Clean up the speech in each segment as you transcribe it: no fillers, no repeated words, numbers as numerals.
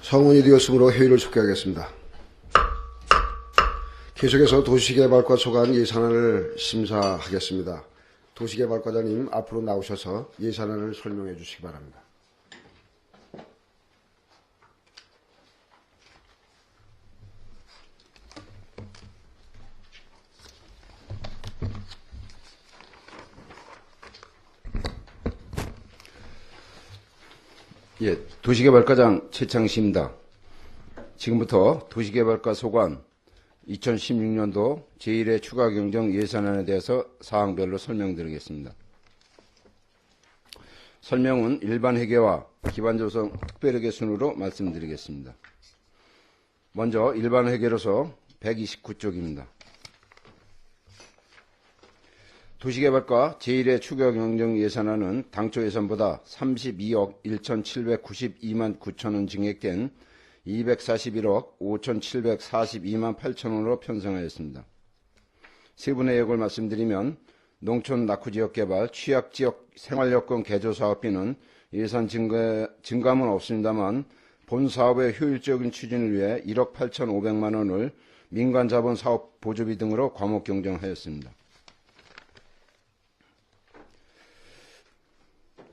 성원이 되었으므로 회의를 속개하겠습니다. 계속해서 도시개발과 소관 예산안을 심사하겠습니다. 도시개발과장님 앞으로 나오셔서 예산안을 설명해 주시기 바랍니다. 예, 도시개발과장 최창식입니다. 지금부터 도시개발과 소관 2016년도 제1회 추가경정 예산안에 대해서 사항별로 설명드리겠습니다. 설명은 일반 회계와 기반조정 특별회계 순으로 말씀드리겠습니다. 먼저 일반 회계로서 129쪽입니다. 도시개발과 제1회 추가경정 예산안은 당초 예산보다 32억 1,792만 9천원 증액된 241억 5,742만 8천원으로 편성하였습니다. 세부 내역을 말씀드리면 농촌 낙후지역 개발, 취약지역 생활여건 개조 사업비는 예산 증감은 없습니다만 본 사업의 효율적인 추진을 위해 1억 8,500만 원을 민간자본 사업 보조비 등으로 과목 경정하였습니다.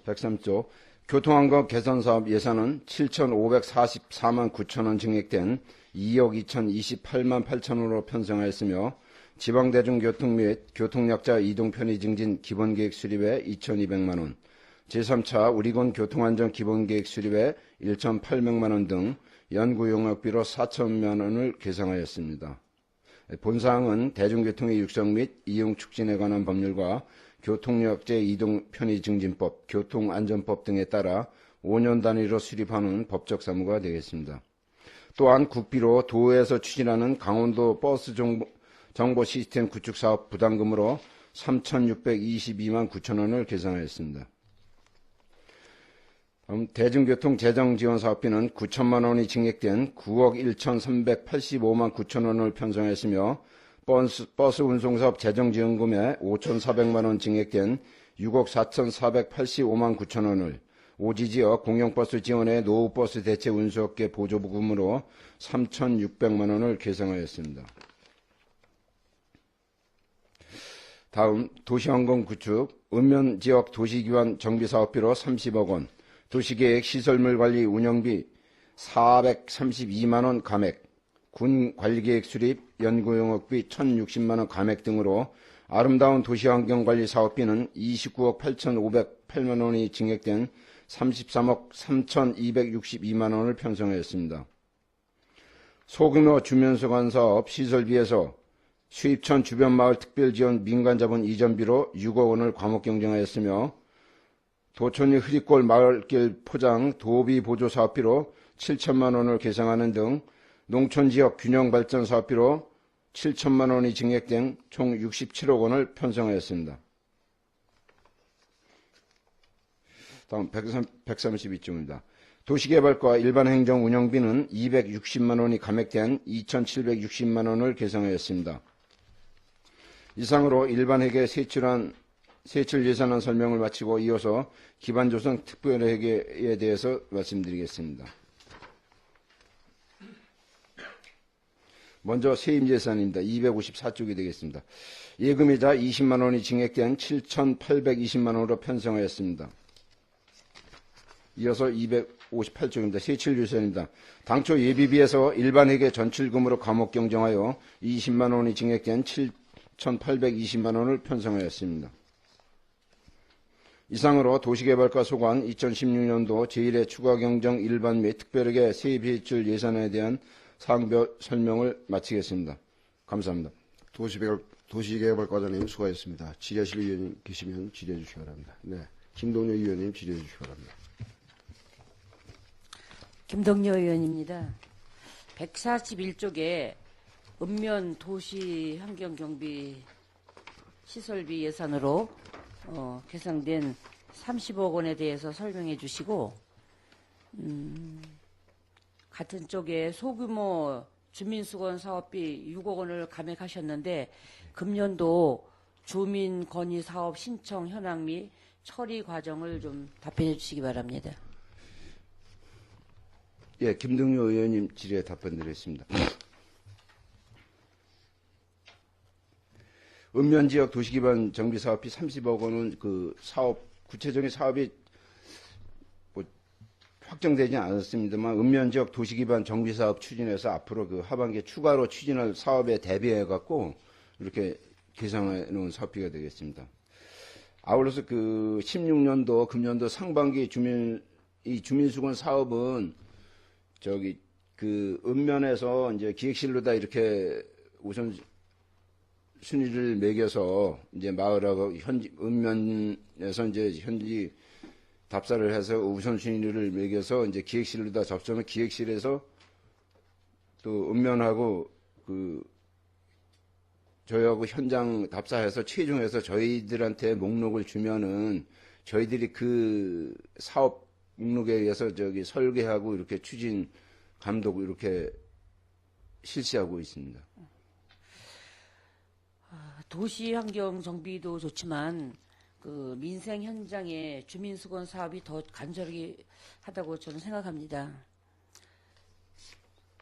103조 교통안전 개선사업 예산은 7,544만 9천원 증액된 2억 2,028만 8천원으로 편성하였으며 지방대중교통 및 교통약자 이동 편의 증진 기본계획 수립에 2,200만원, 제3차 우리군 교통안전 기본계획 수립에 1,800만원 등 연구용역비로 4천만원을 계상하였습니다. 본사항은 대중교통의 육성 및 이용 촉진에 관한 법률과 교통약자 이동 편의 증진법, 교통안전법 등에 따라 5년 단위로 수립하는 법적 사무가 되겠습니다. 또한 국비로 도에서 추진하는 강원도 버스 정보 시스템 구축 사업 부담금으로 3,622만 9천원을 계산하였습니다. 대중교통 재정 지원 사업비는 9천만 원이 증액된 9억 1,385만 9천원을 편성했으며 버스 운송사업 재정지원금에 5,400만 원 증액된 6억 4,485만 9천원을 오지지역 공영버스 지원의 노후버스 대체 운수업계 보조부금으로 3,600만 원을 계상하였습니다. 다음 도시환경 구축, 읍면지역 도시기반 정비사업비로 30억 원, 도시계획 시설물 관리 운영비 432만 원 감액, 군 관리계획 수립 연구용역비 1,060만원 감액 등으로 아름다운 도시환경관리 사업비는 29억 8,508만원이 증액된 33억 3,262만원을 편성하였습니다. 소규모 주민소관 사업 시설비에서 수입천 주변마을 특별지원 민간자본 이전비로 6억 원을 과목 경정하였으며 도촌리 흐리골 마을길 포장 도비 보조 사업비로 7천만 원을 계상하는 등 농촌지역 균형발전 사업비로 7천만 원이 증액된 총 67억 원을 편성하였습니다. 다음 132쪽입니다. 도시개발과 일반행정 운영비는 260만 원이 감액된 2,760만 원을 계상하였습니다. 이상으로 일반회계 세출 예산안 설명을 마치고 이어서 기반조정 특별회계에 대해서 말씀드리겠습니다. 먼저 세임예산입니다. 254쪽이 되겠습니다. 예금이자 20만 원이 증액된 7,820만 원으로 편성하였습니다. 이어서 258쪽입니다. 세출예산입니다. 당초 예비비에서 일반회계 전출금으로 과목 경정하여 20만 원이 증액된 7,820만 원을 편성하였습니다. 이상으로 도시개발과 소관 2016년도 제1회 추가경정 일반 및 특별회계 세입세출 예산에 대한 사항별 설명을 마치겠습니다. 감사합니다. 도시개발과장님 수고하셨습니다. 질의하실 의원님 계시면 질의해 주시기 바랍니다. 네, 김동료 의원님 질의해 주시기 바랍니다. 김동료 의원입니다. 141쪽에 읍면 도시 환경경비 시설비 예산으로 계상된 30억 원에 대해서 설명해 주시고 같은 쪽에 소규모 주민수건 사업비 6억 원을 감액하셨는데 금년도 주민건의 사업 신청 현황 및 처리 과정을 좀 답변해 주시기 바랍니다. 예, 김동률 의원님 질의에 답변드리겠습니다. 읍면지역 도시기반 정비 사업비 30억 원은 그 사업 구체적인 사업이 뭐 확정되지 않았습니다만 읍면지역 도시기반 정비 사업 추진해서 앞으로 그 하반기에 추가로 추진할 사업에 대비해 갖고 이렇게 계상해 놓은 사업비가 되겠습니다. 아울러서 그 16년도 금년도 상반기 주민수건 사업은 저기 그 읍면에서 이제 기획실로다 이렇게 우선 순위를 매겨서 이제 마을하고 현지 읍면에서 이제 현지 답사를 해서 우선 순위를 매겨서 이제 기획실로다 접수하면 기획실에서 또 읍면하고 그 저희하고 현장 답사해서 최종해서 저희들한테 목록을 주면은 저희들이 그 사업 목록에 의해서 저기 설계하고 이렇게 추진 감독 이렇게 실시하고 있습니다. 도시 환경 정비도 좋지만 그 민생 현장의 주민수건 사업이 더 간절히 하다고 저는 생각합니다.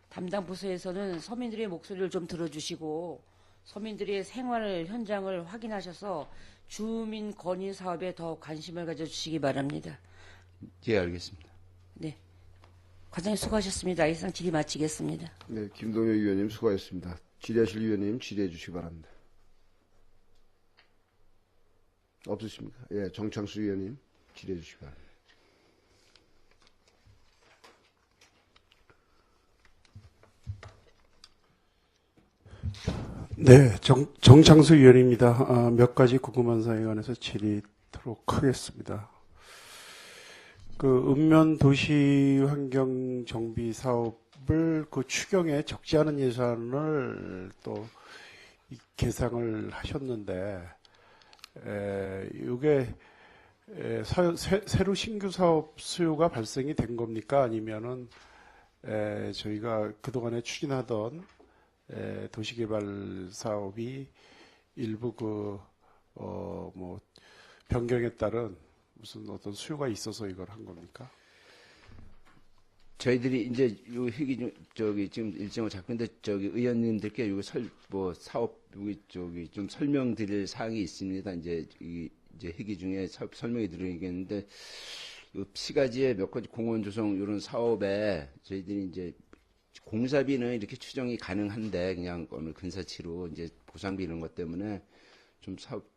담당 부서에서는 서민들의 목소리를 좀 들어주시고 서민들의 생활 현장을 확인하셔서 주민 건의 사업에 더 관심을 가져주시기 바랍니다. 예, 알겠습니다. 네, 과장님 수고하셨습니다. 이상 질의 마치겠습니다. 네, 김동률 의원님 수고하셨습니다. 질의하실 의원님 질의해 주시기 바랍니다. 없으십니까? 예, 정창수 의원님 질의해 주시기 바랍니다. 네, 정창수 의원입니다. 몇 가지 궁금한 사항에 관해서 질의하도록 하겠습니다. 그 읍면 도시 환경 정비 사업을 그 추경에 적지 않은 예산을 또 계상을 하셨는데, 이게 새로 신규 사업 수요가 발생이 된 겁니까? 아니면은 저희가 그동안에 추진하던 도시개발 사업이 일부 뭐 변경에 따른 무슨 어떤 수요가 있어서 이걸 한 겁니까? 저희들이 이제 요 회기 저기 지금 일정을 잡고 있는데 저기 의원님들께 요 사업 여기 저기 좀 설명드릴 사항이 있습니다. 이제 이제 회기 중에 설명해 드리겠는데 요 피가지의 몇 가지 공원 조성 이런 사업에 저희들이 이제 공사비는 이렇게 추정이 가능한데 그냥 어느 근사치로 이제 보상비 이런 것 때문에 좀 사업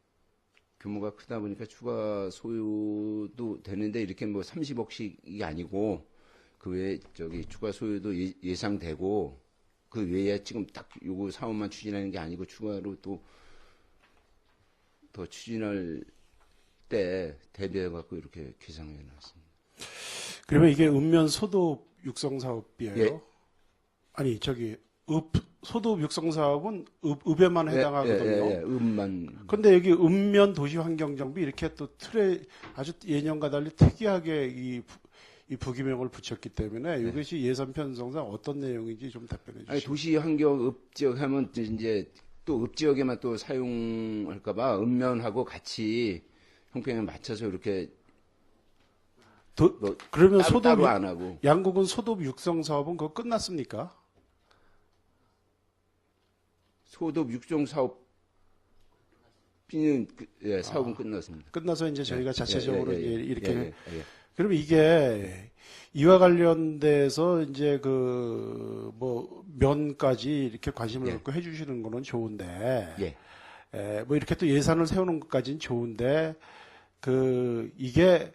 규모가 크다 보니까 추가 소요도 되는데 이렇게 뭐 30억씩이 아니고 그 외에 저기 추가 소요도 예상되고 그 외에 지금 딱 요거 사업만 추진하는 게 아니고 추가로 또 더 추진할 때 대비해 갖고 이렇게 계상해 놨습니다. 그러면 이게 읍면 소도읍 육성 사업이에요? 예. 아니 저기 소도읍 육성 사업은 읍에만 해당하거든요. 예, 읍만. 근데 여기 읍면 도시 환경 정비 이렇게 또 틀에 아주 예년과 달리 특이하게 이 부기명을 붙였기 때문에 이것이 예산 편성상 어떤 내용인지 좀 답변해 주시죠. 아니, 도시 환경 읍지역 하면 이제 또 읍지역에만 또 사용할까봐 읍면하고 같이 형평에 맞춰서 이렇게 그러면 따로 안 하고. 양국은 소도읍 육성 사업은 그거 끝났습니까? 소도읍 육종 사업비는 사업은 끝났습니다. 끝나서 이제 저희가 자체적으로 이제 이렇게 그럼 예. 이와 관련돼서 이제 뭐 면까지 이렇게 관심을 갖고 해주시는 거는 좋은데, 뭐 이렇게 또 예산을 세우는 것까지는 좋은데, 이게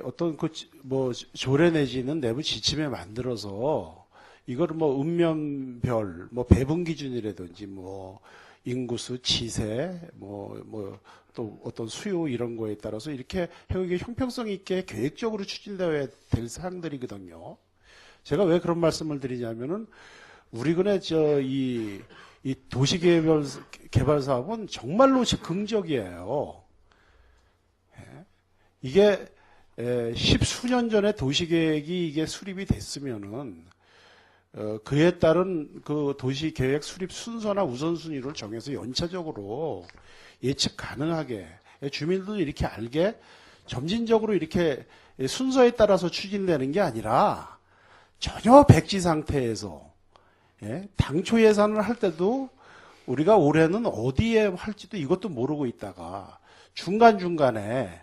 어떤 뭐 조례 내지는 내부 지침에 만들어서 이거를 뭐 읍면별 뭐 배분 기준이라든지 뭐 인구수, 지세, 또 어떤 수요 이런 거에 따라서 이렇게 이게 형평성 있게 계획적으로 추진되어야 될 사항들이거든요. 제가 왜 그런 말씀을 드리냐면은 우리군의 이 도시개발 사업은 정말로 긍정이에요. 이게 십수년 전에 도시계획이 이게 수립이 됐으면은 그에 따른 그 도시계획 수립 순서나 우선순위를 정해서 연차적으로 예측 가능하게 주민들도 이렇게 알게 점진적으로 이렇게 순서에 따라서 추진되는 게 아니라 전혀 백지 상태에서 예? 당초 예산을 할 때도 우리가 올해는 어디에 할지도 이것도 모르고 있다가 중간중간에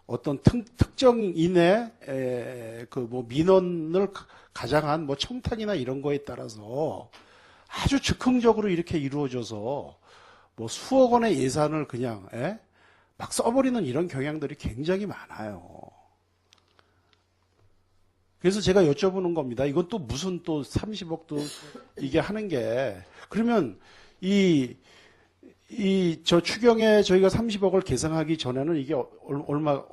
어떤 특정인의 그 뭐 민원을 가장한 뭐 청탁이나 이런 거에 따라서 아주 즉흥적으로 이렇게 이루어져서 뭐 수억 원의 예산을 그냥 막 써버리는 이런 경향들이 굉장히 많아요. 그래서 제가 여쭤보는 겁니다. 이건 또 무슨 또 30억도 이게 하는 게 그러면 저 추경에 저희가 30억을 계산하기 전에는 이게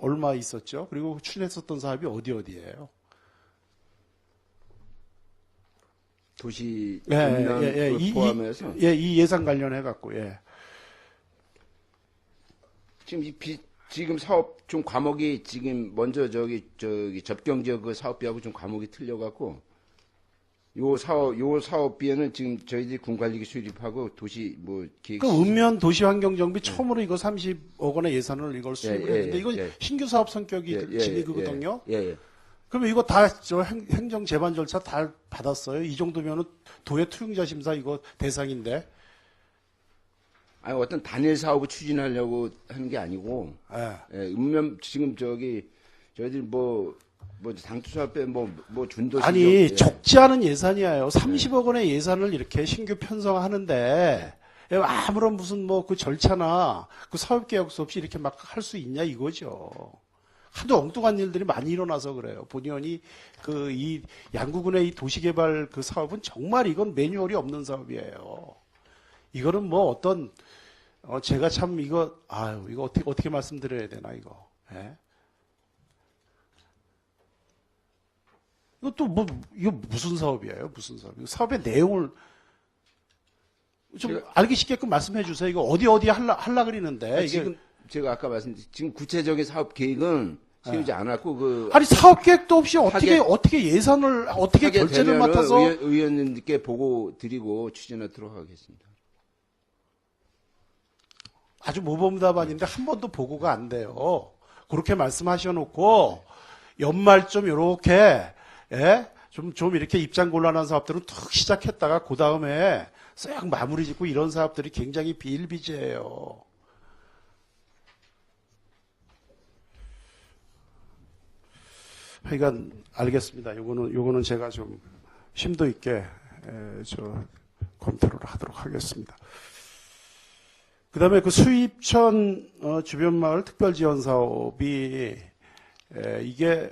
얼마 있었죠? 그리고 추진했었던 사업이 어디예요? 도시 예, 포함해서 이 예산 관련해 갖고 예. 지금 사업 좀 과목이 지금 먼저 저기 접경 지역 그 사업비하고 좀 과목이 틀려 갖고 요 사업비에는 지금 저희들이 군관리기 수립하고 도시 뭐 기획. 그 읍면 도시환경정비 처음으로 이거 30억 원의 예산을 이걸 수립을 했는데 이거 신규 사업 성격이 진입이거든요. 그러면 이거 다 저 행정 제반 절차 다 받았어요. 이 정도면은 도의 투용자 심사 이거 대상인데. 아니 어떤 단일 사업을 추진하려고 하는 게 아니고. 읍면 지금 저희들 뭐 당투 사업에 뭐 준도시. 아니 적지 않은 예산이에요. 30억 원의 예산을 이렇게 신규 편성하는데 아무런 무슨 뭐 그 절차나 그 사업 계획서 없이 이렇게 막 할 수 있냐 이거죠. 하도 엉뚱한 일들이 많이 일어나서 그래요. 본의원이 이 양구군의 이 도시개발 그 사업은 정말 이건 매뉴얼이 없는 사업이에요. 이거는 뭐 어떤 제가 참 이거 어떻게 말씀드려야 되나 이거. 예? 이거 무슨 사업이에요? 무슨 사업? 사업의 내용을 좀 알기 쉽게끔 말씀해 주세요. 이거 어디 할라 그리는데. 지금 제가 아까 말씀드린 지금 구체적인 사업 계획은 세우지 않았고 아니 사업 계획도 없이 어떻게 예산을 어떻게 결제를 맡아서 의원님께 보고 드리고 추진하도록 하겠습니다. 아주 모범답안인데 한 번도 보고가 안 돼요. 그렇게 말씀하셔놓고 연말쯤 이렇게 좀 이렇게 입장 곤란한 사업들은 툭 시작했다가 그 다음에 싹 마무리 짓고 이런 사업들이 굉장히 비일비재해요. 하여간 알겠습니다. 요거는 제가 좀 심도 있게 검토를 하도록 하겠습니다. 그 다음에 그 수입천 주변마을 특별지원 사업이 이게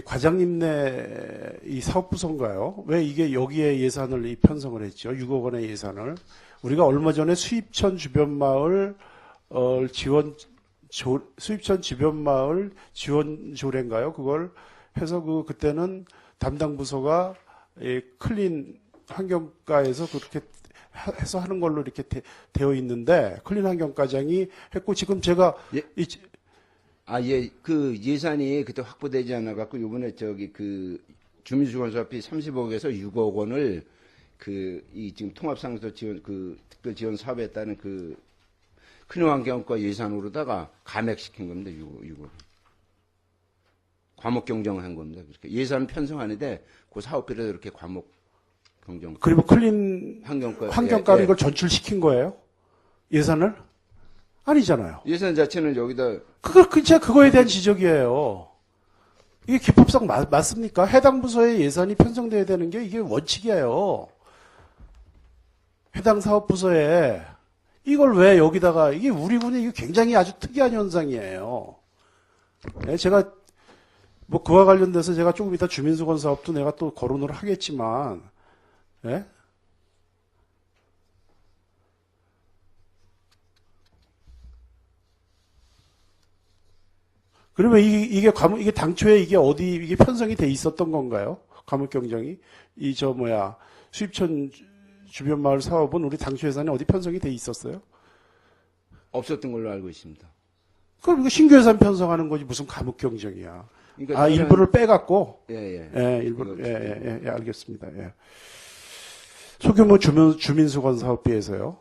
과장님네 이 사업부서인가요? 왜 이게 여기에 예산을 편성을 했죠? 6억 원의 예산을. 우리가 얼마 전에 수입천 주변마을 수입천 주변마을 지원 조례인가요? 그걸 해서 그때는 담당 부서가 클린 환경과에서 그렇게 해서 하는 걸로 이렇게 되어 있는데 클린 환경과장이 했고 지금 제가 그 예산이 그때 확보되지 않아 갖고 이번에 주민수건 사업비 30억에서 6억 원을 지금 통합상서 지원 특별 지원 사업에 따른 큰 환경과 예산으로다가 감액시킨 겁니다. 6억. 과목 경정한 겁니다. 그렇게 예산은 편성하는데 그 사업비를 이렇게 과목 경정. 그리고 클린 환경과로 이걸 전출시킨 거예요? 예산을? 아니잖아요. 예산 자체는 여기다. 그거에 대한 지적이에요. 이게 기법상 맞습니까? 해당 부서의 예산이 편성돼야 되는 게 이게 원칙이에요. 해당 사업부서에 이걸 왜 여기다가 이게 우리 군이 이게 굉장히 아주 특이한 현상이에요. 제가 뭐 그와 관련돼서 제가 조금 이따 주민수건 사업도 내가 또 거론을 하겠지만, 그러면 이게 당초에 이게 편성이 돼 있었던 건가요? 과목 경정이 수입천 주변 마을 사업은 우리 당초 예산에 어디 편성이 돼 있었어요? 없었던 걸로 알고 있습니다. 그럼 이거 신규 예산 편성하는 거지 무슨 과목 경정이야? 그러니까 일부를 빼갖고. 일부를 알겠습니다. 소규모 주민수건 사업비에서요.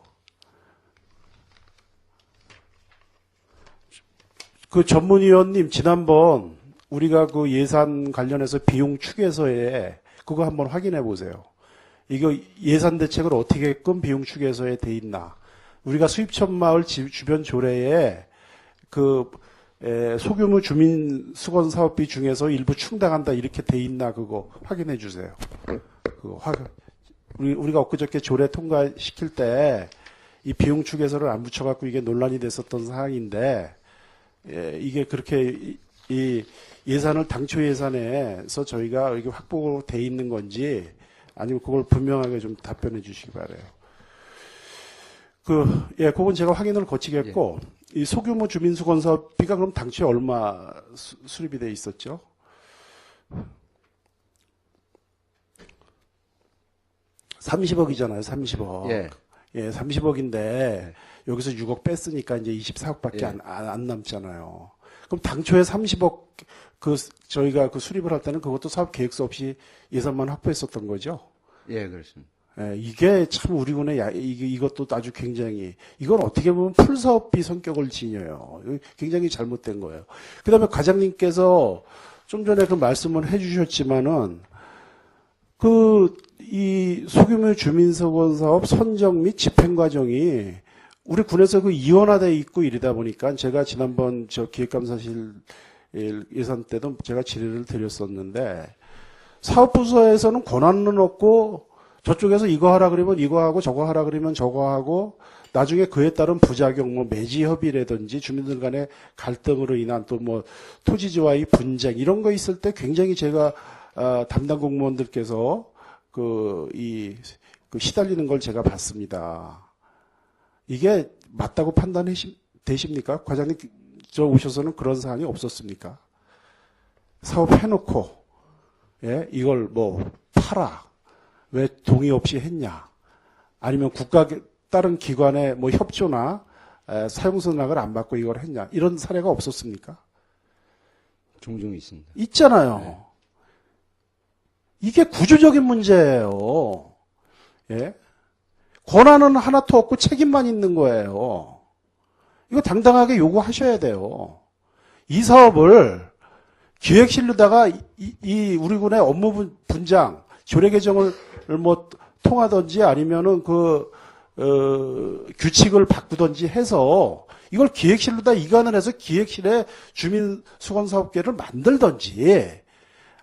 그 전문위원님 지난번 우리가 그 예산 관련해서 비용 축에서에 그거 한번 확인해 보세요. 이거 예산 대책을 어떻게끔 비용 추계서에 돼 있나? 우리가 수입천 마을 주변 조례에 소규모 주민 수건 사업비 중에서 일부 충당한다 이렇게 돼 있나 그거 확인해 주세요. 우리가 엊그저께 조례 통과시킬 때 이 비용 추계서를 안 붙여갖고 이게 논란이 됐었던 사항인데 이게 그렇게 이 예산을 당초 예산에서 저희가 이게 확보돼 있는 건지 아니면 그걸 분명하게 좀 답변해 주시기 바라요. 그건 제가 확인을 거치겠고, 이 소규모 주민수건 사업비가 그럼 당초에 얼마 수립이 돼 있었죠? $30억이잖아요, 30억. 예, 30억인데, 여기서 6억 뺐으니까 이제 24억밖에 안 남잖아요. 그럼 당초에 30억, 저희가 수립을 할 때는 그것도 사업 계획서 없이 예산만 확보했었던 거죠? 예, 그렇습니다. 예, 이게 참 우리군의 이것도 아주 굉장히 이건 어떻게 보면 풀사업비 성격을 지녀요. 굉장히 잘못된 거예요. 그다음에 과장님께서 좀 전에 그 말씀을 해주셨지만은 이 소규모 주민수건 사업 선정 및 집행 과정이 우리 군에서 이원화돼 있고 이러다 보니까 제가 지난번 기획감사실 예산 때도 제가 질의를 드렸었는데 사업부서에서는 권한은 없고 저쪽에서 이거 하라 그러면 이거 하고 저거 하라 그러면 저거 하고 나중에 그에 따른 부작용 매지 협의라든지 주민들 간의 갈등으로 인한 또 토지지와의 분쟁 이런 거 있을 때 굉장히 제가 담당 공무원들께서 시달리는 걸 제가 봤습니다. 이게 맞다고 판단되십니까? 과장님 저 오셔서는 그런 사안이 없었습니까? 사업해놓고 이걸 팔아. 왜 동의 없이 했냐? 아니면 국가 다른 기관의 협조나 사용선락을 안 받고 이걸 했냐? 이런 사례가 없었습니까? 종종 있습니다. 있잖아요. 이게 구조적인 문제예요. 예? 권한은 하나도 없고 책임만 있는 거예요. 이거 당당하게 요구하셔야 돼요. 이 사업을 기획실로다가 우리 군의 업무 분장, 조례 개정을 통하든지 아니면은 규칙을 바꾸든지 해서 이걸 기획실로다 이관을 해서 기획실에 주민수건사업계를 만들든지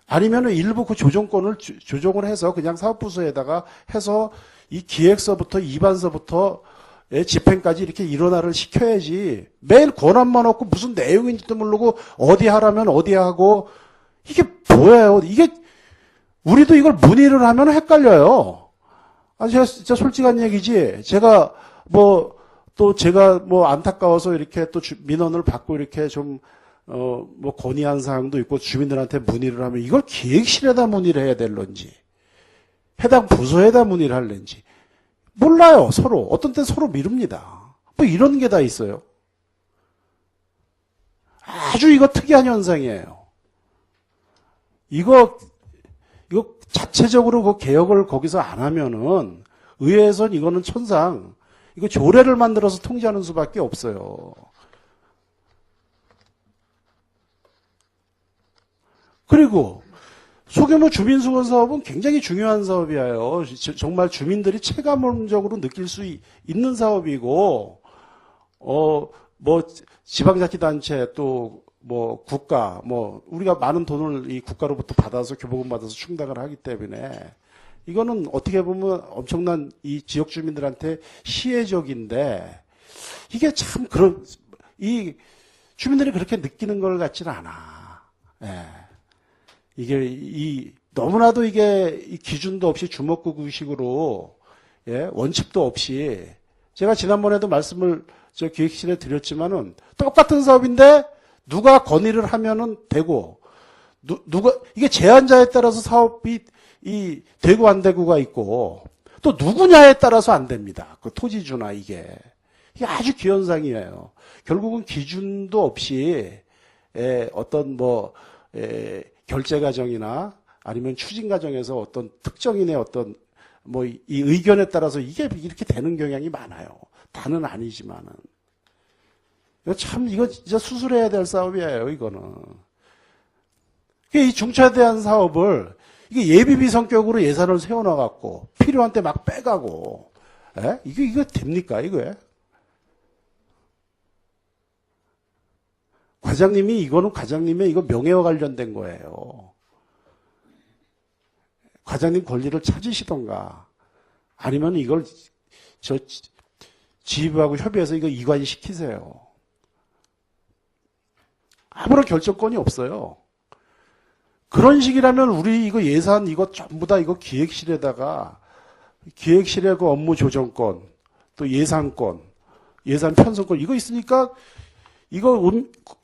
아니면은 일부 조정권을 조정을 해서 그냥 사업부서에다가 해서 이 기획서부터 입안서부터 집행까지 이렇게 일원화를 시켜야지 매일 권한만 없고 무슨 내용인지도 모르고 어디 하라면 어디 하고 이게 뭐예요? 이게 우리도 이걸 문의를 하면 헷갈려요. 제가 진짜 솔직한 얘기지. 제가 제가 안타까워서 이렇게 또 민원을 받고 이렇게 좀 건의한 사항도 있고 주민들한테 문의를 하면 이걸 기획실에다 문의를 해야 될런지 해당 부서에다 문의를 할는지 몰라요. 서로 어떤 때 서로 미룹니다. 이런 게 다 있어요. 아주 이거 특이한 현상이에요. 이거 자체적으로 개혁을 거기서 안 하면은 의회에선 이거는 천상 이거 조례를 만들어서 통제하는 수밖에 없어요. 그리고 소규모 주민수건 사업은 굉장히 중요한 사업이에요. 정말 주민들이 체감적으로 느낄 수 있는 사업이고, 지방자치단체 또 국가, 우리가 많은 돈을 이 국가로부터 받아서 교부금 받아서 충당을 하기 때문에 이거는 어떻게 보면 엄청난 이 지역 주민들한테 시혜적인데 이게 참 이 주민들이 그렇게 느끼는 걸 같지는 않아. 예. 이게 너무나도 이게 이 기준도 없이 주먹구구식으로 원칙도 없이 제가 지난번에도 말씀을 기획실에 드렸지만은 똑같은 사업인데 누가 건의를 하면은 되고 이게 제한자에 따라서 사업이 되고 안 되고가 있고 또 누구냐에 따라서 안 됩니다. 그 토지주나 이게 아주 기현상이에요. 결국은 기준도 없이 어떤 결제 과정이나 아니면 추진 과정에서 어떤 특정인의 어떤 이 의견에 따라서 이게 이렇게 되는 경향이 많아요. 다는 아니지만은. 이거 진짜 수술해야 될 사업이에요, 이거는. 이 중차대한 사업을 이게 예비비 성격으로 예산을 세워놔갖고 필요한 때 막 빼가고, 예? 이거 됩니까 이거에? 과장님의 이거 명예와 관련된 거예요. 과장님 권리를 찾으시던가, 아니면 이걸 지휘부하고 협의해서 이거 이관시키세요. 아무런 결정권이 없어요. 그런 식이라면 우리 이거 예산 이거 전부 다 이거 기획실에다가 기획실의 그 업무 조정권, 또 예산권, 예산 편성권 이거 있으니까 이거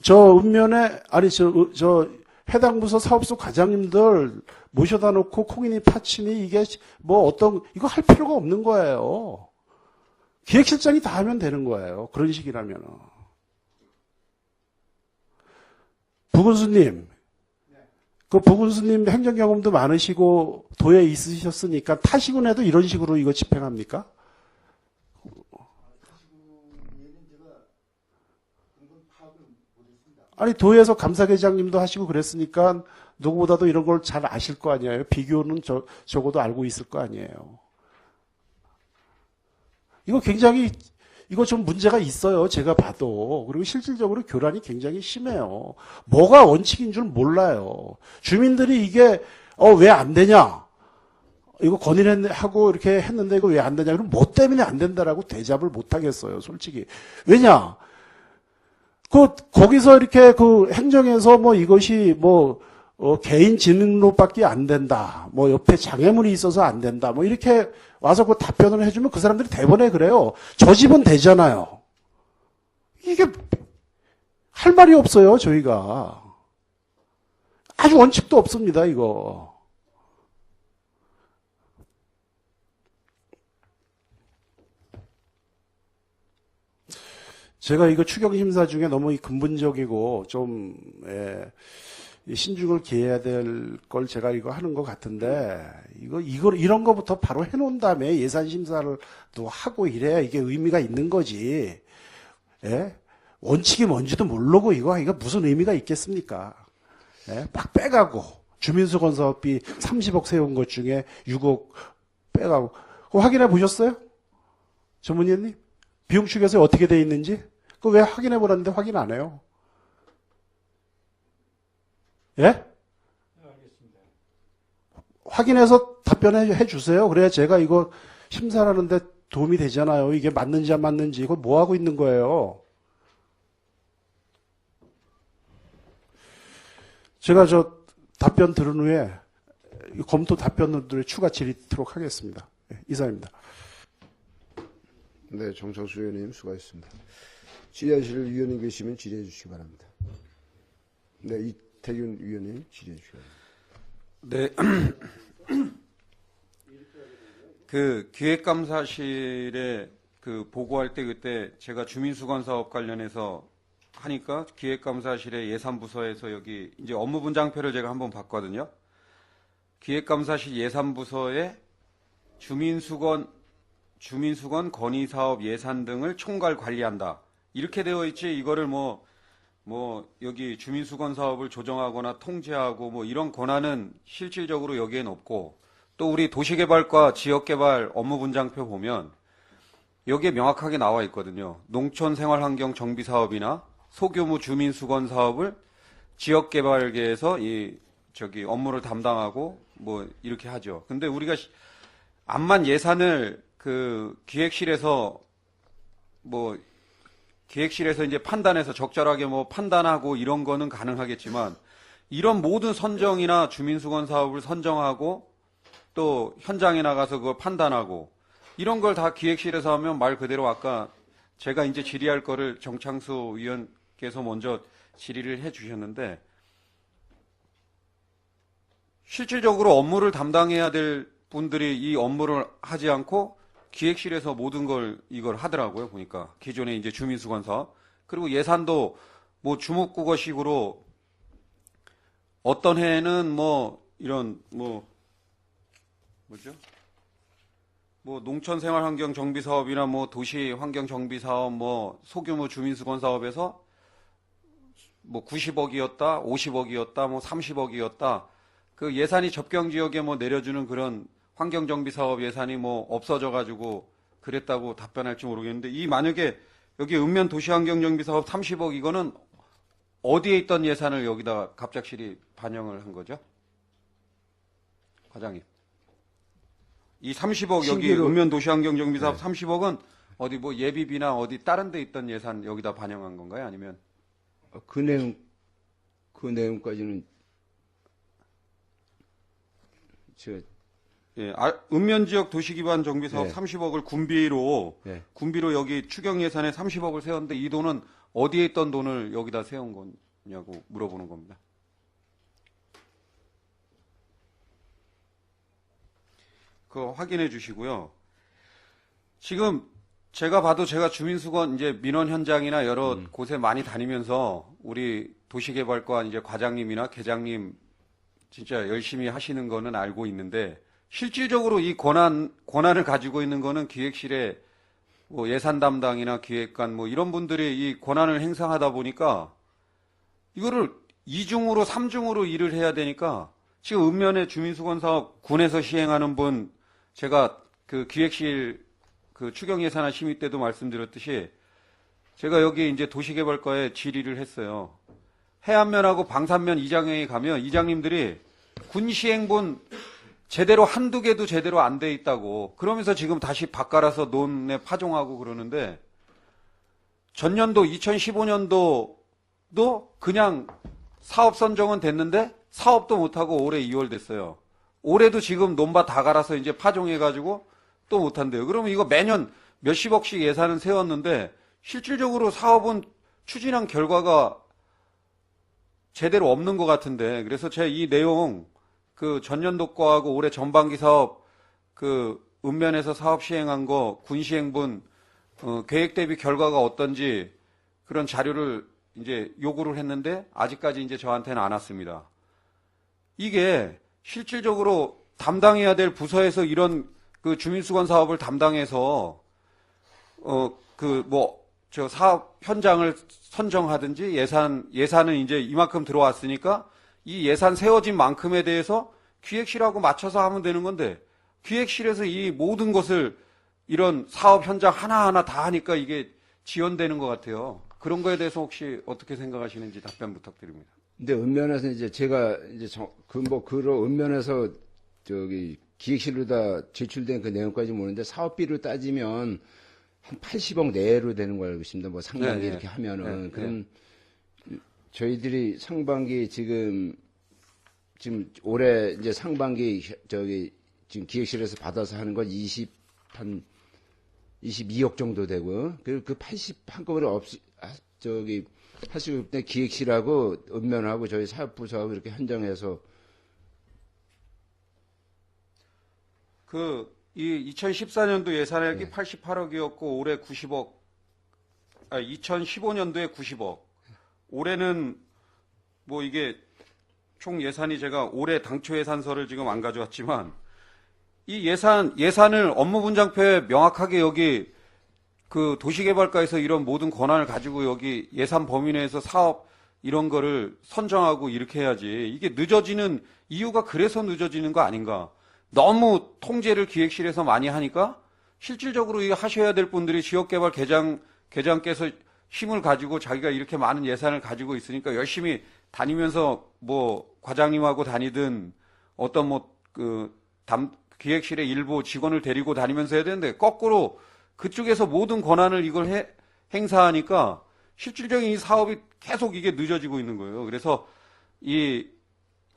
읍면에 아니 저 해당 부서 사업소 과장님들 모셔다 놓고 콩이니 파치니 이게 뭐 어떤 이거 할 필요가 없는 거예요. 기획실장이 다 하면 되는 거예요. 그런 식이라면. 부군수님, 그 부군수님 행정 경험도 많으시고 도에 있으셨으니까 타시군에도 이런 식으로 이거 집행합니까? 아니 도에서 감사계장님도 하시고 그랬으니까 누구보다도 이런 걸 잘 아실 거 아니에요. 비교는 적어도 알고 있을 거 아니에요. 이거 굉장히 이거 좀 문제가 있어요. 제가 봐도. 그리고 실질적으로 교란이 굉장히 심해요. 뭐가 원칙인 줄 몰라요. 주민들이 이게 왜 안 되냐? 이거 건의하고 이렇게 했는데 이거 왜 안 되냐? 그럼 뭐 때문에 안 된다라고 대답을 못 하겠어요. 솔직히. 왜냐? 거기서 이렇게 행정에서 뭐 이것이 개인 지능로밖에 안 된다. 뭐 옆에 장애물이 있어서 안 된다. 뭐 이렇게 와서 그 답변을 해주면 그 사람들이 대번에 그래요. 저 집은 되잖아요. 이게 할 말이 없어요, 저희가. 아주 원칙도 없습니다, 이거. 제가 이거 추경심사 중에 너무 근본적이고 좀 신중을 기해야 될 걸 제가 이거 하는 것 같은데 이런 거부터 바로 해놓은 다음에 예산 심사를 또 하고 이래야 이게 의미가 있는 거지. 예? 원칙이 뭔지도 모르고 이거 무슨 의미가 있겠습니까? 예? 막 빼가고 주민수건 사업비 30억 세운 것 중에 6억 빼가고 그거 확인해 보셨어요? 전문위원님? 비용 추계서에 어떻게 돼 있는지? 그거 왜 확인해 보라는데 확인 안 해요? 예? 네, 알겠습니다. 확인해서 답변해 주세요. 그래야 제가 이거 심사하는데 도움이 되잖아요. 이게 맞는지 안 맞는지. 이거 뭐 하고 있는 거예요? 제가 답변 들은 후에 검토 답변들에 추가 질의토록 하겠습니다. 네, 이상입니다. 네, 정창수 의원님 수고하셨습니다. 질의하실 위원님 계시면 질의해 주시기 바랍니다. 네, 이태균 위원님 질의해 주시기 바랍니다. 네. 그 기획감사실에 그 보고할 때 그때 제가 주민수건 사업 관련해서 하니까 기획감사실의 예산부서에서 여기 이제 업무 분장표를 제가 한번 봤거든요. 기획감사실 예산부서에 주민수건 건의사업 예산 등을 총괄 관리한다. 이렇게 되어 있지 이거를 뭐 여기 주민수건 사업을 조정하거나 통제하고 뭐 이런 권한은 실질적으로 여기엔 없고 또 우리 도시개발과 지역개발 업무 분장표 보면 여기에 명확하게 나와 있거든요. 농촌생활환경 정비사업이나 소규모 주민수건 사업을 지역개발계에서 업무를 담당하고 뭐 이렇게 하죠. 근데 우리가 암만 예산을 그 기획실에서 이제 판단해서 적절하게 뭐 판단하고 이런 거는 가능하겠지만 이런 모든 선정이나 주민수건 사업을 선정하고 또 현장에 나가서 그걸 판단하고 이런 걸 다 기획실에서 하면 말 그대로 아까 제가 이제 질의할 거를 정창수 의원께서 먼저 질의를 해 주셨는데 실질적으로 업무를 담당해야 될 분들이 이 업무를 하지 않고 기획실에서 모든 걸 이걸 하더라고요. 보니까 기존에 이제 주민수건 사업 그리고 예산도 뭐 주목국어식으로 어떤 해에는 뭐 이런 뭐 농촌생활환경 정비 사업이나 뭐 도시 환경 정비 사업 뭐 소규모 주민수건 사업에서 뭐 90억이었다, 50억이었다, 뭐 30억이었다 그 예산이 접경 지역에 뭐 내려주는 그런 환경정비 사업 예산이 뭐 없어져 가지고 그랬다고 답변할지 모르겠는데, 이 만약에 여기 읍면 도시환경정비 사업 30억 이거는 어디에 있던 예산을 여기다 갑작스레 반영을 한 거죠? 과장님. 이 30억 여기 신규로- 읍면 도시환경정비 사업 30억은 어디 뭐 예비비나 어디 다른 데 있던 예산 여기다 반영한 건가요? 아니면 그 내용까지는 제가 예, 읍면 지역 도시기반 정비 사업 네. 30억을 군비로 네. 여기 추경 예산에 30억을 세웠는데 이 돈은 어디에 있던 돈을 여기다 세운 거냐고 물어보는 겁니다. 그거 확인해 주시고요. 지금 제가 봐도 제가 주민수건 이제 민원 현장이나 여러 곳에 많이 다니면서 우리 도시개발과 이제 과장님이나 계장님 진짜 열심히 하시는 거는 알고 있는데, 실질적으로 이 권한을 가지고 있는 거는 기획실에 뭐 예산 담당이나 기획관 뭐 이런 분들이 이 권한을 행사하다 보니까 이거를 2중으로 3중으로 일을 해야 되니까, 지금 읍면의 주민수건 사업 군에서 시행하는 분, 제가 그 기획실 그 추경 예산안 심의 때도 말씀드렸듯이 제가 여기 이제 도시개발과에 질의를 했어요. 해안면하고 방산면 이장회에 가면 이장님들이 군 시행본 제대로 한두 개도 제대로 안 돼 있다고 그러면서 지금 다시 바꿔라서 논에 파종하고 그러는데, 전년도 2015년도도 그냥 사업 선정은 됐는데 사업도 못하고 올해 2월 됐어요. 올해도 지금 논밭 다 갈아서 이제 파종해가지고 또 못한대요. 그러면 이거 매년 몇십억씩 예산은 세웠는데 실질적으로 사업은 추진한 결과가 제대로 없는 것 같은데, 그래서 제가 이 내용 그 전년도 거하고 올해 전반기 사업 그 읍면에서 사업 시행한 거 군 시행분 계획 대비 결과가 어떤지 그런 자료를 이제 요구를 했는데 아직까지 이제 저한테는 안 왔습니다. 이게 실질적으로 담당해야 될 부서에서 이런 그 주민수건 사업을 담당해서 저 사업 현장을 선정하든지 예산은 이제 이만큼 들어왔으니까 이 예산 세워진 만큼에 대해서 기획실하고 맞춰서 하면 되는 건데, 기획실에서 이 모든 것을 이런 사업 현장 하나하나 다 하니까 이게 지연되는 것 같아요. 그런 거에 대해서 혹시 어떻게 생각하시는지 답변 부탁드립니다. 근데 읍면에서 이제 제가 이제 그런 읍면에서 저기 기획실로다 제출된 그 내용까지 모르는데 사업비로 따지면 한 80억 내로 되는 걸 알고 있습니다. 뭐 상반기 네, 이렇게 하면은 네, 그럼 저희들이 상반기 지금 올해 이제 상반기 지금 기획실에서 받아서 하는 건 22억 정도 되고, 그리고 그 80 한꺼번에 하시고 때 기획실하고 읍면하고 저희 사업부서하고 이렇게 현장해서 이 2014년도 예산액이 88억이었고 올해 90억, 2015년도에 90억. 올해는 뭐 이게 총 예산이 제가 올해 당초 예산서를 지금 안 가져왔지만 이 예산을 업무 분장표에 명확하게 여기 그 도시개발과에서 이런 모든 권한을 가지고 여기 예산 범위 내에서 사업 이런 거를 선정하고 이렇게 해야지. 이게 늦어지는 이유가 그래서 늦어지는 거 아닌가. 너무 통제를 기획실에서 많이 하니까 실질적으로 이 하셔야 될 분들이 지역개발 계장께서 힘을 가지고 자기가 이렇게 많은 예산을 가지고 있으니까 열심히 다니면서 뭐 과장님하고 다니든 어떤 기획실의 일부 직원을 데리고 다니면서 해야 되는데 거꾸로 그쪽에서 모든 권한을 이걸 행사하니까 실질적인 이 사업이 계속 이게 늦어지고 있는 거예요. 그래서 이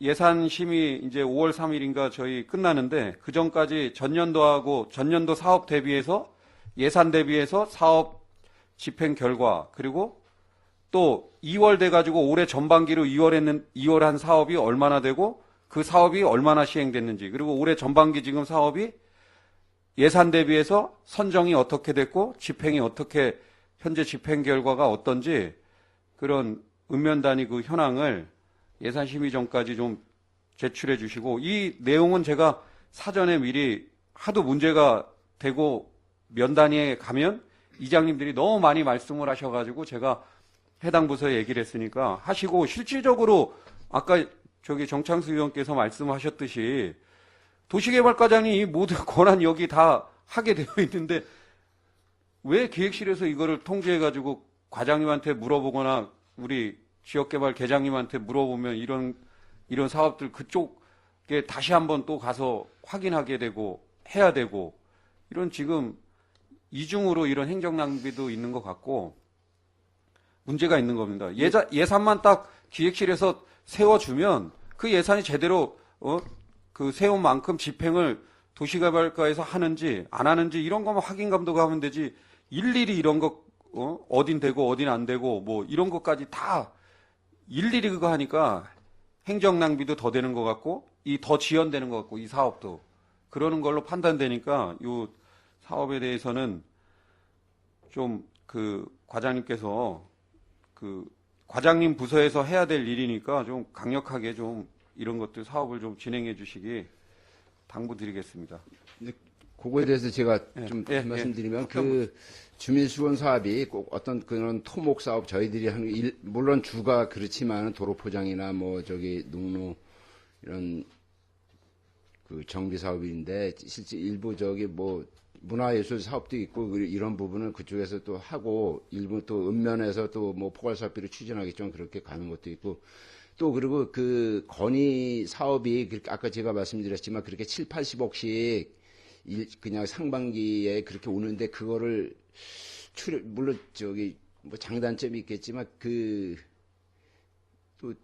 예산 심의 이제 5월 3일인가 저희 끝나는데 그 전까지 전년도 사업 대비해서 예산 대비해서 사업 집행 결과, 그리고 또 2월 돼가지고 올해 전반기로 2월 한 사업이 얼마나 되고 그 사업이 얼마나 시행됐는지, 그리고 올해 전반기 지금 사업이 예산 대비해서 선정이 어떻게 됐고 집행이 어떻게 현재 집행 결과가 어떤지 그런 읍면 단위 그 현황을 예산 심의 전까지 좀 제출해 주시고, 이 내용은 제가 사전에 미리 하도 문제가 되고 면 단위에 가면 이장님들이 너무 많이 말씀을 하셔가지고 제가 해당 부서에 얘기를 했으니까 하시고, 실질적으로 아까 정창수 의원께서 말씀하셨듯이 도시개발과장이 이 모든 권한 여기 다 하게 되어 있는데 왜 기획실에서 이거를 통제해가지고 과장님한테 물어보거나 우리 지역개발 계장님한테 물어보면 이런 사업들 그쪽에 다시 한번 또 가서 확인하게 되고 해야 되고 이런 지금 이중으로 이런 행정 낭비도 있는 것 같고 문제가 있는 겁니다. 예산만 딱 기획실에서 세워주면 그 예산이 제대로 그 세운 만큼 집행을 도시개발과에서 하는지 안 하는지 이런 것만 확인 감독하면 되지 일일이 이런 거 어딘 되고 어딘 안 되고 뭐 이런 것까지 다 일일이 그거 하니까 행정 낭비도 더 되는 것 같고 이 더 지연되는 것 같고 이 사업도 그러는 걸로 판단되니까 이 사업에 대해서는 좀 그 과장님께서 그 과장님 부서에서 해야 될 일이니까 좀 강력하게 좀 이런 것들 사업을 좀 진행해 주시기 당부드리겠습니다. 그거에 대해서 제가 좀 말씀드리면 그 주민수건 사업이 꼭 어떤 그런 토목 사업 저희들이 하는 물론 주가 그렇지만 도로 포장이나 뭐 저기 농로 이런 그 정비 사업인데 실제 일부 저기 뭐 문화예술 사업도 있고 이런 부분은 그쪽에서 또 하고 일부 또 읍면에서 또 뭐 포괄 사업비를 추진하겠지만 그렇게 가는 것도 있고 또 그리고 그 건의 사업이 아까 제가 말씀드렸지만 그렇게 7, 80억씩 그냥 상반기에 그렇게 오는데 그거를 물론 저기 뭐 장단점이 있겠지만 그 또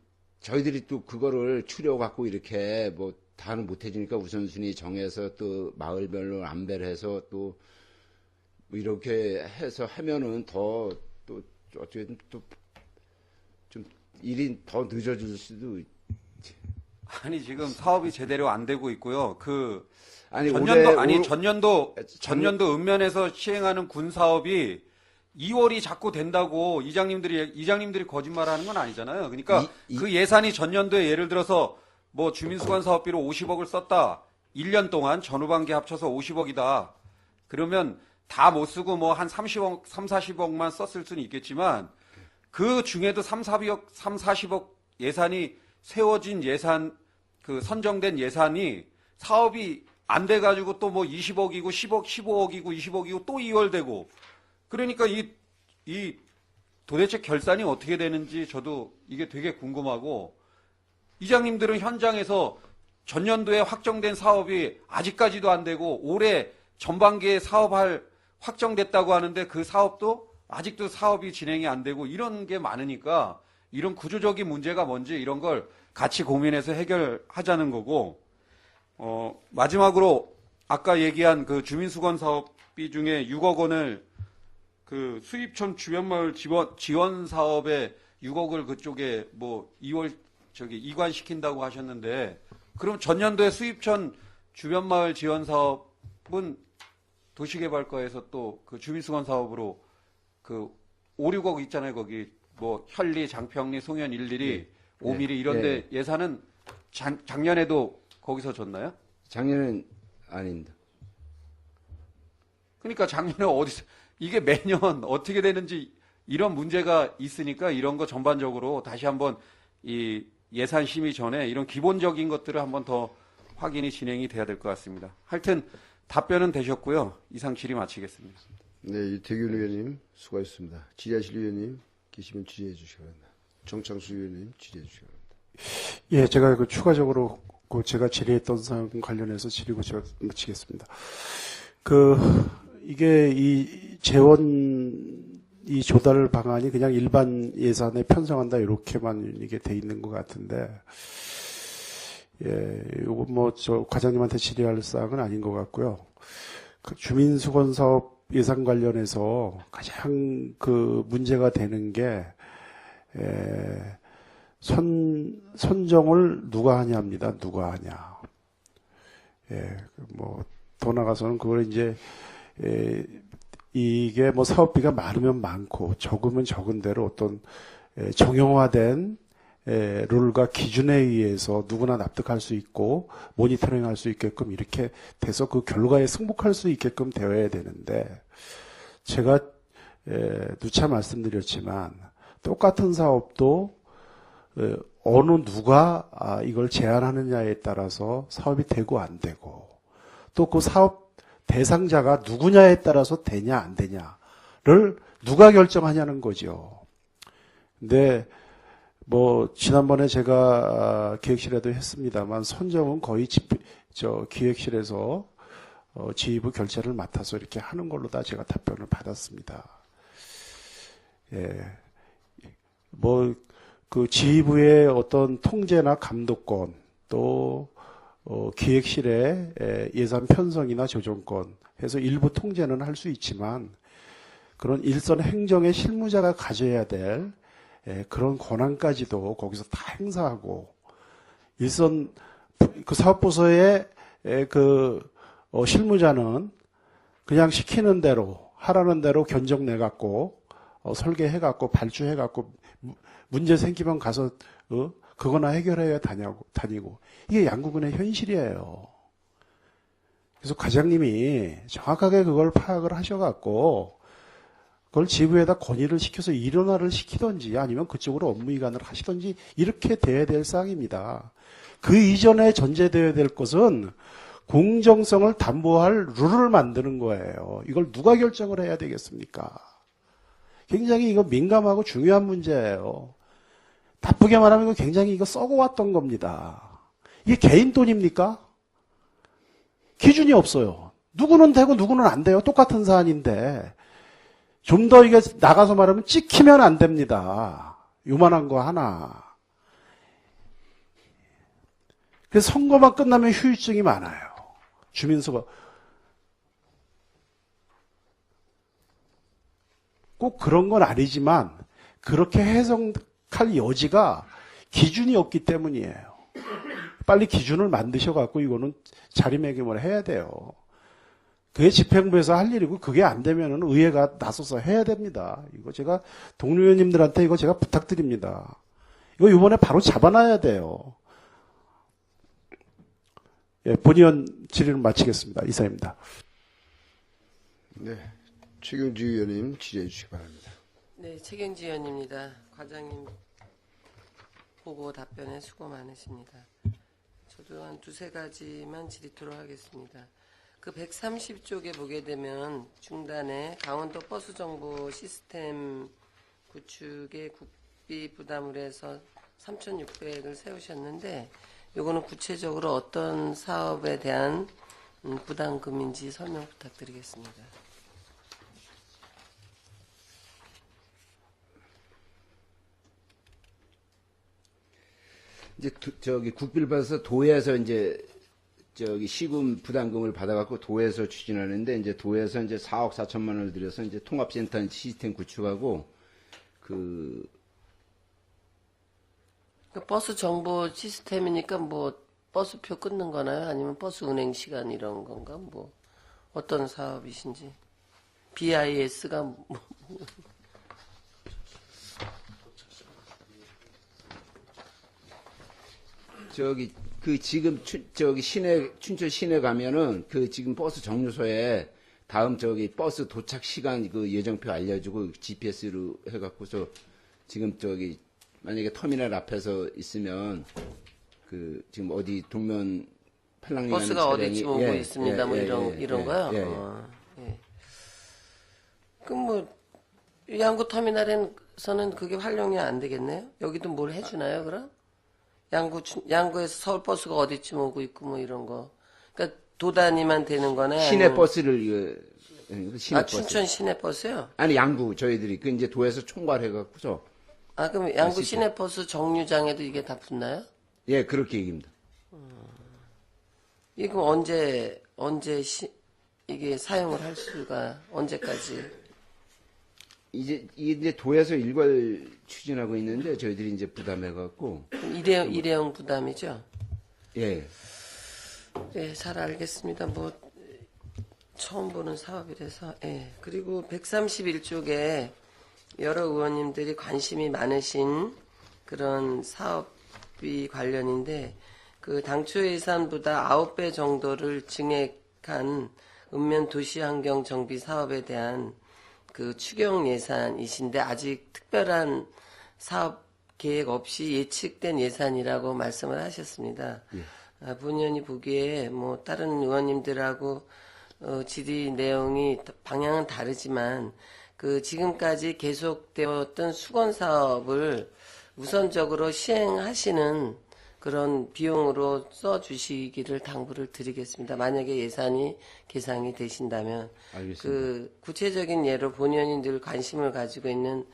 저희들이 또 그거를 추려 갖고 이렇게 뭐 다는 못 해주니까 우선순위 정해서 또 마을별로 안배해서 또 뭐 이렇게 해서 하면은 더 또 어떻게든 또 좀 일이 더 늦어질 수도 아니 지금 사업이 제대로 안 되고 있고요. 그 아니 전년도 읍면에서 시행하는 군 사업이 2월이 자꾸 된다고 이장님들이 거짓말하는 건 아니잖아요. 그러니까 그 예산이 전년도에 예를 들어서 뭐 주민수건 사업비로 50억을 썼다. 1년 동안 전후반기 합쳐서 50억이다. 그러면 다 못 쓰고 뭐 한 30억, 40억만 썼을 수는 있겠지만 그 중에도 40억 예산이 세워진 예산, 그 선정된 예산이 사업이 안 돼가지고 또 뭐 20억이고 10억, 15억이고 20억이고 또 2월 되고 그러니까 이 도대체 결산이 어떻게 되는지 저도 이게 되게 궁금하고 이장님들은 현장에서 전년도에 확정된 사업이 아직까지도 안 되고 올해 전반기에 확정됐다고 하는데 그 사업도 아직도 사업이 진행이 안 되고 이런 게 많으니까 이런 구조적인 문제가 뭔지 이런 걸 같이 고민해서 해결하자는 거고 마지막으로 아까 얘기한 그 주민수건 사업비 중에 6억 원을 그 수입촌 주변마을 지원 사업에 6억을 그쪽에 뭐 2월 저기 이관시킨다고 하셨는데 그럼 전년도에 수입촌 주변마을 지원 사업은 도시개발과에서 또 그 주민수건 사업으로 그 5, 6억 있잖아요. 거기 뭐 현리, 장평리, 송현 일일이 5mm 이런데 예산은 작년에도 거기서 줬나요? 작년엔 아닙니다. 그러니까 작년에 어디서 이게 매년 어떻게 되는지 이런 문제가 있으니까 이런 거 전반적으로 다시 한번 이 예산 심의 전에 이런 기본적인 것들을 한번 더 확인이 진행이 돼야 될 것 같습니다. 하여튼 답변은 되셨고요. 이상 질의 마치겠습니다. 네, 이태균 의원님 수고하셨습니다. 질의하실 의원님 계시면 질의해 주시기 바랍니다. 정창수 의원님 질의해 주시기 바랍니다. 예, 제가 그 추가적으로 제가 질의했던 사항 관련해서 질의고 제가 마치겠습니다. 이게 이 이 조달 방안이 그냥 일반 예산에 편성한다 이렇게만 이게 돼 있는 것 같은데, 예, 요거 뭐 과장님한테 질의할 사항은 아닌 것 같고요. 그 주민수건 사업 예산 관련해서 가장 그 문제가 되는 게 선정을 누가 하냐입니다. 누가 하냐. 예, 뭐 더 나가서는 그걸 이제 이게 뭐 사업비가 많으면 많고 적으면 적은 대로 어떤 정형화된 룰과 기준에 의해서 누구나 납득할 수 있고 모니터링할 수 있게끔 이렇게 돼서 그 결과에 승복할 수 있게끔 되어야 되는데, 제가 누차 말씀드렸지만 똑같은 사업도 어느 누가 이걸 제안하느냐에 따라서 사업이 되고 안 되고 또 그 사업 대상자가 누구냐에 따라서 되냐 안 되냐를 누가 결정하냐는 거죠. 근데 뭐 지난번에 제가 기획실에도 했습니다만 선정은 거의 기획실에서 지휘부 결재를 맡아서 이렇게 하는 걸로 다 제가 답변을 받았습니다. 예. 뭐 그 지휘부의 어떤 통제나 감독권 또 기획실의 예산 편성이나 조정권 해서 일부 통제는 할 수 있지만 그런 일선 행정의 실무자가 가져야 될 그런 권한까지도 거기서 다 행사하고 일선 그 사업부서의 그 실무자는 그냥 시키는 대로 하라는 대로 견적 내갖고 설계해 갖고 발주해 갖고 문제 생기면 가서 그거나 해결해야 다니고 이게 양구군의 현실이에요. 그래서 과장님이 정확하게 그걸 파악을 하셔갖고 그걸 지부에다 건의를 시켜서 일원화를 시키든지 아니면 그쪽으로 업무 이관을 하시든지 이렇게 돼야 될 사항입니다. 그 이전에 전제되어야 될 것은 공정성을 담보할 룰을 만드는 거예요. 이걸 누가 결정을 해야 되겠습니까? 굉장히 이거 민감하고 중요한 문제예요. 나쁘게 말하면 이거 굉장히 이거 썩어왔던 겁니다. 이게 개인 돈입니까? 기준이 없어요. 누구는 되고 누구는 안 돼요. 똑같은 사안인데 좀 더 이게 나가서 말하면 찍히면 안 됩니다. 요만한 거 하나. 그래서 선거만 끝나면 후유증이 많아요. 주민수가 꼭 그런 건 아니지만 그렇게 해석할 여지가 기준이 없기 때문이에요. 빨리 기준을 만드셔갖고 이거는 자리매김을 해야 돼요. 그게 집행부에서 할 일이고 그게 안 되면은 의회가 나서서 해야 됩니다. 이거 제가 동료님들한테 이거 제가 부탁드립니다. 이거 이번에 바로 잡아놔야 돼요. 예, 본의원 질의를 마치겠습니다. 이상입니다. 네, 최경주 의원님 질의해 주시기 바랍니다. 네, 최경주 의원입니다. 과장님 보고 답변에 수고 많으십니다. 저도 한 두세 가지만 질의토록 하겠습니다. 그 130쪽에 보게 되면 중단에 강원도 버스 정보 시스템 구축에 국비 부담을 해서 3,600을 세우셨는데 요거는 구체적으로 어떤 사업에 대한 부담금인지 설명 부탁드리겠습니다. 이제 저기 국비를 받아서 도에서 이제 저기 시군 부담금을 받아갖고 도에서 추진하는데 이제 도에서 이제 4억 4천만 원을 들여서 이제 통합센터 시스템 구축하고 그 버스 정보 시스템이니까 뭐 버스표 끊는 거나요? 아니면 버스 운행 시간 이런 건가? 뭐 어떤 사업이신지. BIS가 뭐. 저기 그 지금 저기 춘천 시내 가면은 그 지금 버스 정류소에 다음 저기 버스 도착 시간 그 예정표 알려주고 GPS로 해갖고서 지금 저기 만약에 터미널 앞에서 있으면 그 지금 어디 동면 팔랑리 버스가 어디쯤 오고 있습니다. 뭐 이런 거요. 예. 그럼 뭐 양구 터미널에서는 그게 활용이 안 되겠네요. 여기도 뭘 해주나요, 그럼? 양구에서 서울 버스가 어디쯤 오고 있고 뭐 이런 거. 그러니까 도단위만 되는 거네. 시내 버스를 시내 버스. 춘천 시내 버스요? 아니 양구 저희들이 그 이제 도에서 총괄해갖고서. 그럼 양구 시내 버스 정류장에도 이게 다 붙나요? 예, 그렇게 얘기입니다. 이게 그럼 언제 이게 사용을 할 수가 언제까지? 이제 도에서 일괄 추진하고 있는데 저희들이 이제 부담해갖고. 일회용 부담이죠? 예. 예, 잘 알겠습니다. 뭐, 처음 보는 사업이라서, 예. 그리고 131쪽에 여러 의원님들이 관심이 많으신 그런 사업비 관련인데, 그 당초 예산보다 9배 정도를 증액한 읍면 도시환경 정비 사업에 대한 그 추경 예산이신데 아직 특별한 사업 계획 없이 예측된 예산이라고 말씀을 하셨습니다. 본의원이 보기에 뭐 다른 의원님들하고 질의 내용이 방향은 다르지만 그 지금까지 계속되었던 수건 사업을 우선적으로 시행하시는 그런 비용으로 써주시기를 당부를 드리겠습니다. 만약에 예산이 계상이 되신다면. 알겠습니다. 그 구체적인 예로 본의원이 늘 관심을 가지고 있는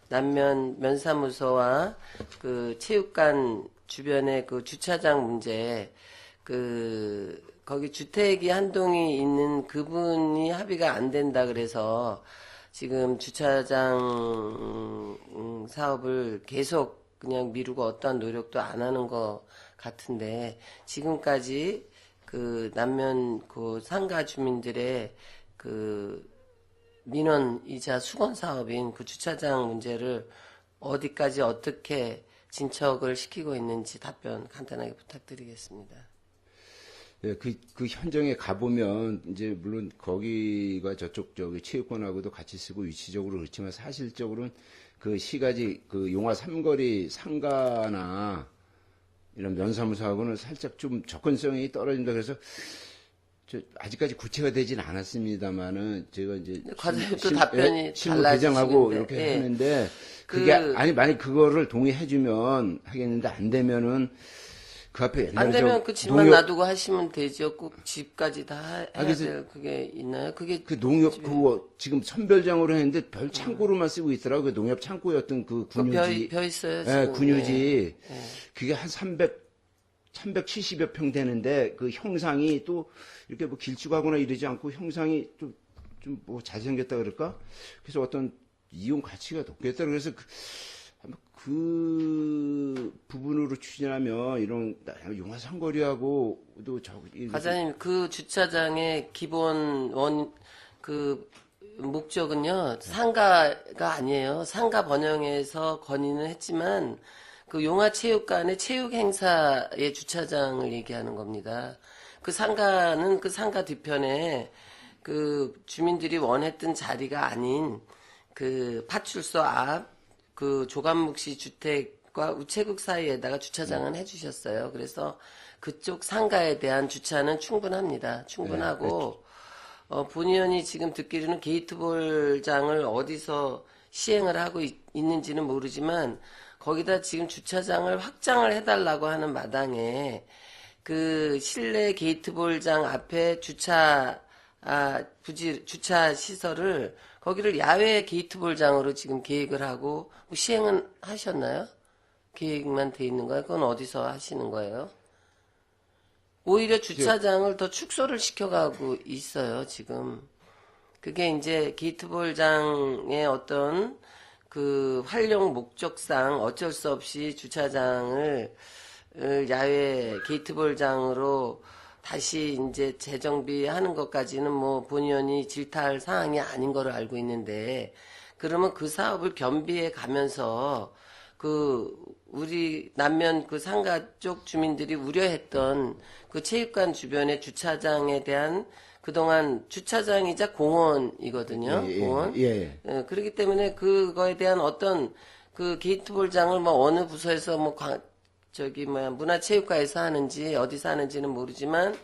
남면 면사무소와 그 체육관 주변의 그 주차장 문제, 거기 주택이 한 동이 있는 그분이 합의가 안 된다 그래서 지금 주차장 사업을 계속 그냥 미루고 어떠한 노력도 안 하는 것 같은데 지금까지 그 남면 그 상가 주민들의 그 민원이자 수건 사업인 그 주차장 문제를 어디까지 어떻게 진척을 시키고 있는지 답변 간단하게 부탁드리겠습니다. 예, 그 현장에 가보면, 이제, 물론, 거기가 저기, 체육관하고도 같이 쓰고 위치적으로 그렇지만, 사실적으로는 그 시가지, 그 용화 삼거리 상가나, 이런 면사무소하고는 살짝 좀 접근성이 떨어진다. 그래서, 아직까지 구체가 되진 않았습니다만은, 제가 이제. 과장님도 답변이 실무 대장하고 이렇게 예. 하는데, 그게, 아니, 만약 그거를 동의해주면 하겠는데, 안 되면은, 그 앞에 안 되면 그 집만 놔두고 하시면 되죠. 꼭 집까지 다 해야 될 그게 있나요? 그게 그 농협 그거 지금 선별장으로 했는데 별 창고로만 쓰고 있더라고요. 그 농협 창고였던 그 군유지. 벼 있어요. 네, 지금. 군유지. 예. 그게 한 370여 평 되는데 그 형상이 또 이렇게 뭐 길쭉하거나 이러지 않고 형상이 좀 뭐 잘생겼다 그럴까? 그래서 어떤 이용 가치가 높겠다. 그래서 그 부분으로 추진하면 이런 용화 상거리하고도 과장님 그 주차장의 기본 그 목적은요 상가가 아니에요. 상가 번영해서 건의는 했지만 그 용화 체육관의 체육 행사의 주차장을 얘기하는 겁니다. 그 상가는 그 상가 뒤편에 그 주민들이 원했던 자리가 아닌 그 파출소 앞 그 조감묵시 주택과 우체국 사이에다가 주차장은 해주셨어요. 그래서 그쪽 상가에 대한 주차는 충분합니다. 충분하고 본의원이 지금 듣기로는 게이트볼장을 어디서 시행을 하고 있는지는 모르지만 거기다 지금 주차장을 확장을 해달라고 하는 마당에 그 실내 게이트볼장 앞에 주차 시설을 거기를 야외 게이트볼장으로 지금 계획을 하고 시행은 하셨나요? 계획만 돼 있는 거예요? 그건 어디서 하시는 거예요? 오히려 주차장을 더 축소를 시켜가고 있어요, 지금. 그게 이제 게이트볼장의 어떤 그 활용 목적상 어쩔 수 없이 주차장을 야외 게이트볼장으로 다시 이제 재정비하는 것까지는 뭐 본의원이 질타할 사항이 아닌 거로 알고 있는데 그러면 그 사업을 겸비해 가면서 그 우리 남면 그 상가 쪽 주민들이 우려했던 그 체육관 주변의 주차장에 대한 그동안 주차장이자 공원이거든요. 공원. 그렇기 때문에 그거에 대한 어떤 그 게이트볼장을 뭐 어느 부서에서 뭐 문화체육관에서 하는지 어디서 하는지는 모르지만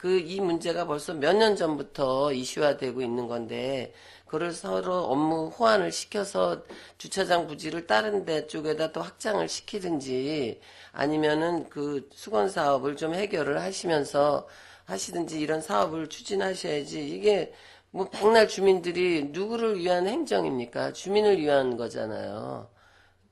이 문제가 벌써 몇 년 전부터 이슈화되고 있는 건데 그걸 서로 업무 호환을 시켜서 주차장 부지를 다른 데 쪽에다 또 확장을 시키든지 아니면은 그 수건 사업을 좀 해결을 하시면서 하시든지 이런 사업을 추진하셔야지 이게 뭐 백날 주민들이 누구를 위한 행정입니까? 주민을 위한 거잖아요.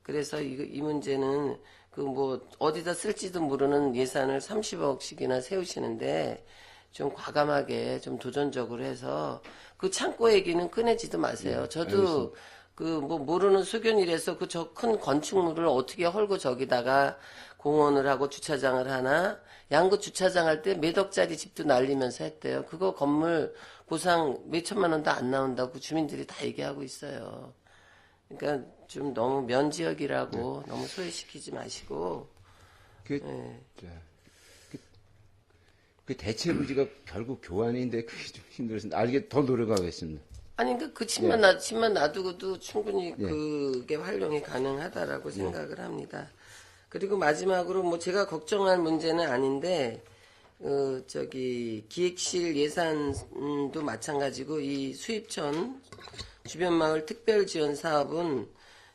그래서 이 문제는 그 뭐 어디다 쓸지도 모르는 예산을 30억씩이나 세우시는데 좀 과감하게 좀 도전적으로 해서 그 창고 얘기는 꺼내지도 마세요. 저도 그 뭐 모르는 소견이라서 그 저 큰 건축물을 어떻게 헐고 저기다가 공원을 하고 주차장을 하나 양구 주차장 할 때 몇 억짜리 집도 날리면서 했대요. 그거 건물 보상 몇 천만 원도 안 나온다고 주민들이 다 얘기하고 있어요. 그러니까 좀 너무 면지역이라고 너무 소외시키지 마시고. 그 대체 부지가 결국 교환인데 그게 좀 힘들었습니다. 알게 더 노력하겠습니다. 아니, 그 집만 놔두고도 충분히 그게 활용이 가능하다라고 생각을 합니다. 그리고 마지막으로 뭐 제가 걱정할 문제는 아닌데, 기획실 예산도 마찬가지고 이 수입천 주변마을 특별지원 사업은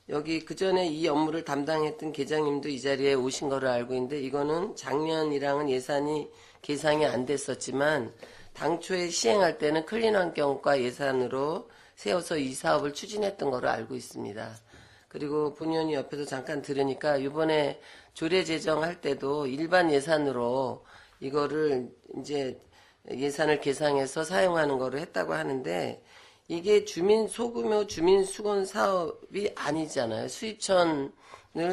여기 그전에 이 업무를 담당했던 계장님도 이 자리에 오신 거를 알고 있는데 이거는 작년이랑은 예산이 계상이 안 됐었지만 당초에 시행할 때는 클린환경과 예산으로 세워서 이 사업을 추진했던 거로 알고 있습니다. 그리고 본의원이 옆에서 잠깐 들으니까 이번에 조례 제정할 때도 일반 예산으로 이거를 이제 예산을 계상해서 사용하는 거를 했다고 하는데 이게 소규모 주민 수건 사업이 아니잖아요. 수입천을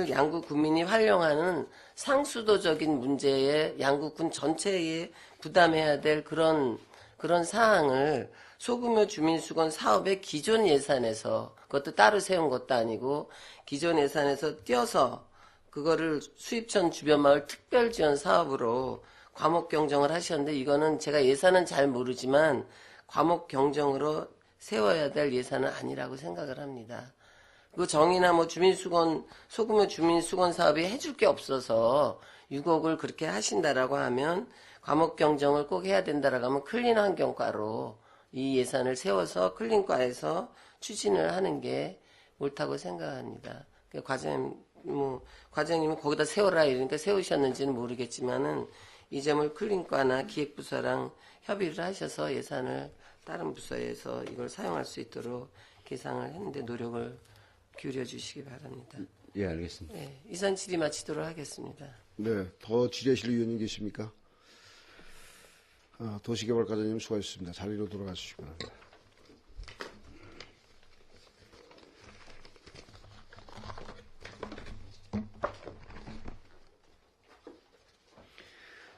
양구 구민이 활용하는 상수도적인 문제에 양구군 전체에 부담해야 될 그런 사항을 소규모 주민 수건 사업의 기존 예산에서 그것도 따로 세운 것도 아니고 기존 예산에서 떼어서 그거를 수입천 주변마을 특별지원 사업으로 과목 경정을 하셨는데 이거는 제가 예산은 잘 모르지만 과목 경정으로 세워야 될 예산은 아니라고 생각을 합니다. 그 정이나 뭐 소규모 주민수건 사업이 해줄 게 없어서 6억을 그렇게 하신다라고 하면 과목 경정을 꼭 해야 된다라고 하면 클린환경과로 이 예산을 세워서 클린과에서 추진을 하는 게 옳다고 생각합니다. 과장님은 거기다 세워라 이러니까 세우셨는지는 모르겠지만은 이 점을 클린과나 기획부서랑 협의를 하셔서 예산을 다른 부서에서 이걸 사용할 수 있도록 계상을 했는데 노력을 기울여 주시기 바랍니다. 예, 알겠습니다. 네, 이상 질의 마치도록 하겠습니다. 네, 더 질의하실 위원님 계십니까? 도시개발과장님 수고하셨습니다. 자리로 돌아가 주시기 바랍니다.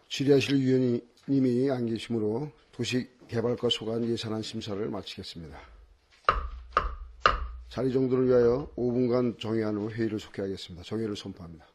질의하실 위원님이 안 계시므로 도시개발과 소관 예산안 심사를 마치겠습니다. 자리 정돈을 위하여 5분간 정회안으로 회의를 속개하겠습니다. 정회를 선포합니다.